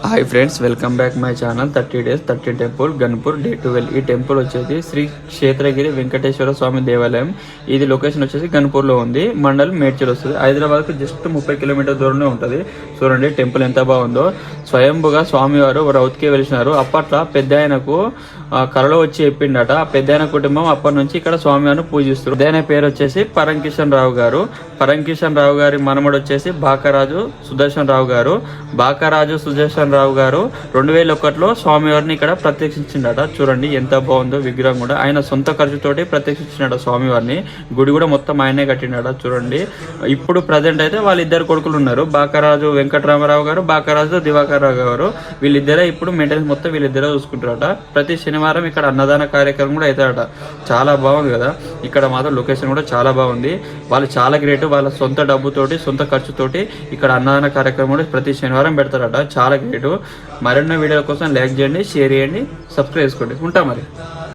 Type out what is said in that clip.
Hi friends, welcome back my channel 30 days 30 temple Ganpur day 12. ఈ temple వచ్చేసి శ్రీ క్షేత్రగిరి వెంకటేశ్వర స్వామి దేవాలయం. ఇది లొకేషన్ వచ్చేసి గన్పూర్లో ఉంది. మండలం మేడ్చల్ వస్తుంది. హైదరాబాద్కు జస్ట్ 30 కిలోమీటర్ దూరంలో ఉంటుంది. చూడండి టెంపుల్ ఎంత బాగుందో. స్వయంభుగా స్వామివారు రౌత్కే వెలిసినారు. అప్పట్లో పెద్ద ఆయనకు కళలో వచ్చి చెప్పిండట. ఆ పెద్ద ఆయన కుటుంబం అప్పటి నుంచి ఇక్కడ స్వామివారిని పూజిస్తారు. పెద్ద ఆయన పేరు వచ్చేసి పరంకిషన్ రావు గారు. పరంకిషన్ రావు గారి మనమడు వచ్చేసి బాకరాజు సుదర్శన్ రావు గారు. బాకరాజు సుదర్శన్ రావు గారు 2001లో స్వామివారిని ఇక్కడ ప్రత్యక్షించిండట. చూడండి ఎంత బాగుందో విగ్రహం కూడా. ఆయన సొంత ఖర్చుతోటి ప్రత్యక్షించినట స్వామివారిని. గుడి కూడా మొత్తం ఆయనే కట్టిండట. చూడండి ఇప్పుడు ప్రజెంట్ అయితే వాళ్ళిద్దరు కొడుకులు ఉన్నారు. బాకరాజు వెంకటరామరావు గారు, బాకరాజు దివాకర్ రావు గారు. వీళ్ళిద్దరే ఇప్పుడు మెయింటెనెన్స్ మొత్తం వీళ్ళిద్దరే చూసుకుంటారట. ప్రతి శనివారం ఇక్కడ అన్నదాన కార్యక్రమం కూడా అవుతారట. చాలా బాగుంది కదా. ఇక్కడ మాత్రం లొకేషన్ కూడా చాలా బాగుంది. వాళ్ళు చాలా గ్రేట్. వాళ్ళ సొంత డబ్బుతోటి సొంత ఖర్చుతోటి ఇక్కడ అన్నదాన కార్యక్రమం కూడా ప్రతి శనివారం పెడతారట. చాలా గ్రేట్. మరిన్ని వీడియోల కోసం లైక్ చేయండి, షేర్ చేయండి, సబ్స్క్రైబ్ చేసుకోండి. ఉంటా మరి.